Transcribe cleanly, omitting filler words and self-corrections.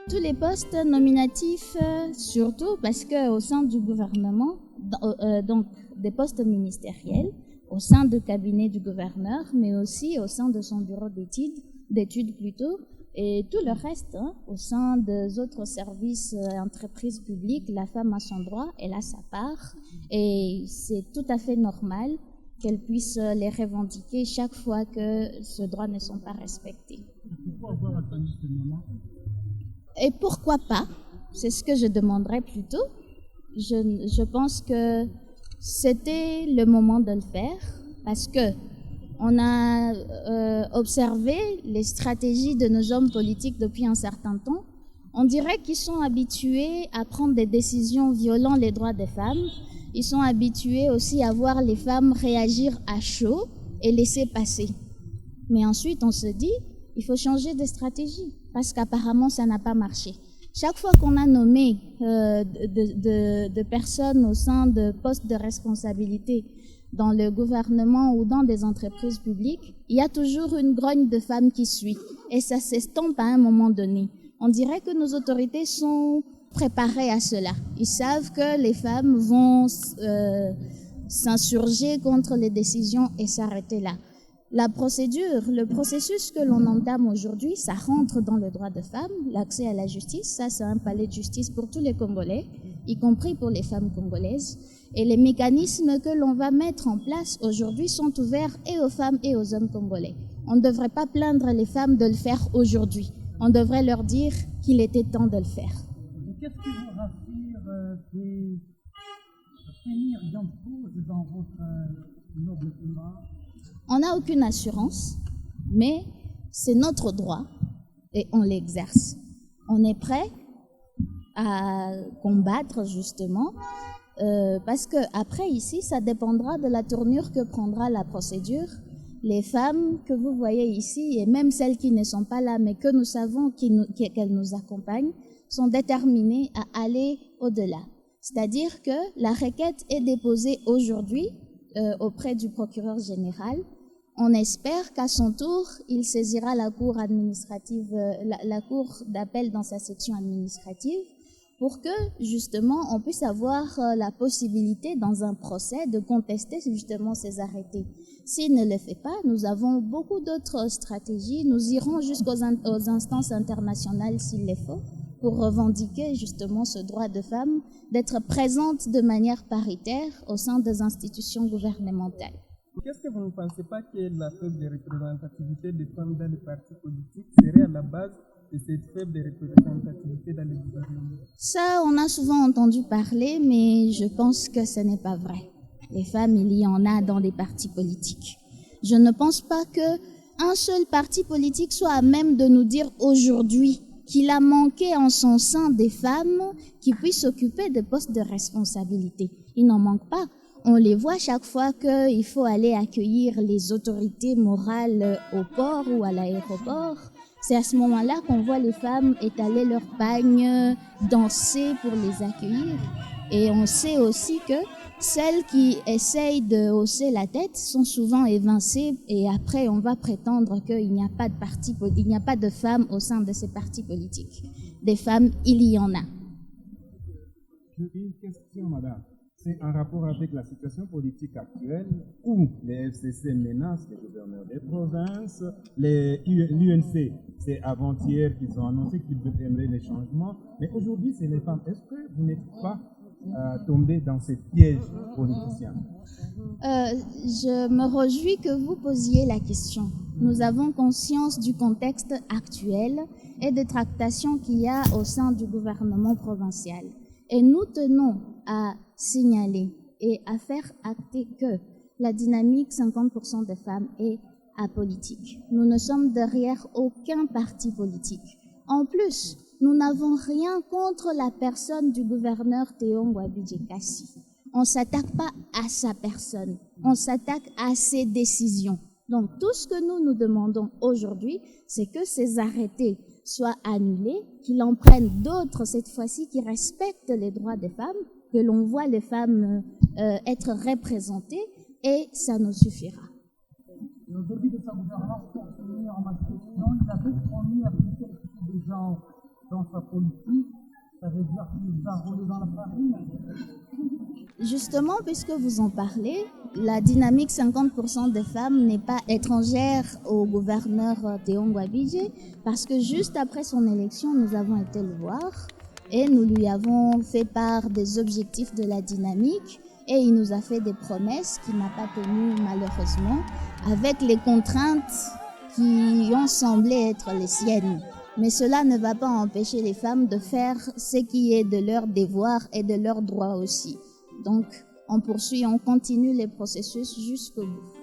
Tous les postes nominatifs, surtout parce qu'au sein du gouvernement, donc des postes ministériels, au sein du cabinet du gouverneur, mais aussi au sein de son bureau d'études plutôt, et tout le reste, au sein des autres services et entreprises publiques, la femme a son droit, elle a sa part, et c'est tout à fait normal qu'elle puisse les revendiquer chaque fois que ces droits ne sont pas respectés. Pourquoi avoir attendu ce moment? Et pourquoi pas? C'est ce que je demanderais plutôt. Je pense que c'était le moment de le faire parce que on a observé les stratégies de nos hommes politiques depuis un certain temps. On dirait qu'ils sont habitués à prendre des décisions violant les droits des femmes. Ils sont habitués aussi à voir les femmes réagir à chaud et laisser passer. Mais ensuite, on se dit, il faut changer de stratégie parce qu'apparemment, ça n'a pas marché. Chaque fois qu'on a nommé de personnes au sein de postes de responsabilité dans le gouvernement ou dans des entreprises publiques, il y a toujours une grogne de femmes qui suit et ça s'estompe à un moment donné. On dirait que nos autorités sont préparées à cela. Ils savent que les femmes vont s'insurger contre les décisions et s'arrêter là. La procédure, le processus que l'on entame aujourd'hui, ça rentre dans le droit de femmes, l'accès à la justice, ça c'est un palais de justice pour tous les Congolais, y compris pour les femmes congolaises. Et les mécanismes que l'on va mettre en place aujourd'hui sont ouverts et aux femmes et aux hommes congolais. On ne devrait pas plaindre les femmes de le faire aujourd'hui. On devrait leur dire qu'il était temps de le faire. Qu'est-ce qui vous rassure de tenir bien pause dans votre noble combat? On n'a aucune assurance, mais c'est notre droit et on l'exerce. On est prêt à combattre justement parce que après ici, ça dépendra de la tournure que prendra la procédure. Les femmes que vous voyez ici et même celles qui ne sont pas là, mais que nous savons qu'elles nous accompagnent, sont déterminées à aller au-delà. C'est-à-dire que la requête est déposée aujourd'hui auprès du procureur général. On espère qu'à son tour, il saisira la cour administrative, la cour d'appel dans sa section administrative pour que, justement, on puisse avoir la possibilité, dans un procès, de contester justement ces arrêtés. S'il ne le fait pas, nous avons beaucoup d'autres stratégies. Nous irons jusqu'aux instances internationales s'il le faut pour revendiquer justement ce droit de femme d'être présente de manière paritaire au sein des institutions gouvernementales. Qu'est-ce que vous ne pensez pas que la faible représentativité des femmes dans les partis politiques serait à la base de cette faible représentativité dans les gouvernements? Ça, on a souvent entendu parler, mais je pense que ce n'est pas vrai. Les femmes, il y en a dans les partis politiques. Je ne pense pas qu'un seul parti politique soit à même de nous dire aujourd'hui qu'il a manqué en son sein des femmes qui puissent s'occuper de postes de responsabilité. Il n'en manque pas. On les voit chaque fois qu'il faut aller accueillir les autorités morales au port ou à l'aéroport. C'est à ce moment-là qu'on voit les femmes étaler leurs pagnes, danser pour les accueillir. Et on sait aussi que celles qui essayent de hausser la tête sont souvent évincées et après on va prétendre qu'il n'y a pas de parti, il n'y a pas de femmes au sein de ces partis politiques. Des femmes, il y en a. J'ai une question, madame. C'est en rapport avec la situation politique actuelle où les FCC menacent les gouverneurs des provinces, l'UNC, c'est avant-hier qu'ils ont annoncé qu'ils aimeraient les changements, mais aujourd'hui c'est les femmes. Est-ce que vous n'êtes pas tombé dans ce piège politicien? Je me réjouis que vous posiez la question. Nous avons conscience du contexte actuel et des tractations qu'il y a au sein du gouvernement provincial. Et nous tenons à signaler et à faire acter que la dynamique 50% des femmes est apolitique. Nous ne sommes derrière aucun parti politique. En plus, nous n'avons rien contre la personne du gouverneur Théo Ngouabidje-Kassi. On ne s'attaque pas à sa personne, on s'attaque à ses décisions. Donc tout ce que nous demandons aujourd'hui, c'est que ces arrêtés soient annulés, qu'il en prenne d'autres cette fois-ci qui respectent les droits des femmes, que l'on voit les femmes être représentées et ça nous suffira. Au début de sa gouvernance, pour finir en ma question, il avait promis à appliquer des gens dans sa politique, ça veut dire qu'il va rouler dans la farine. Justement, puisque vous en parlez, la dynamique 50% des femmes n'est pas étrangère au gouverneur Théo Ngouabidje, parce que juste après son élection, nous avons été le voir et nous lui avons fait part des objectifs de la dynamique et il nous a fait des promesses qu'il n'a pas tenues malheureusement, avec les contraintes qui ont semblé être les siennes. Mais cela ne va pas empêcher les femmes de faire ce qui est de leur devoir et de leur droit aussi. Donc, on poursuit, on continue les processus jusqu'au bout.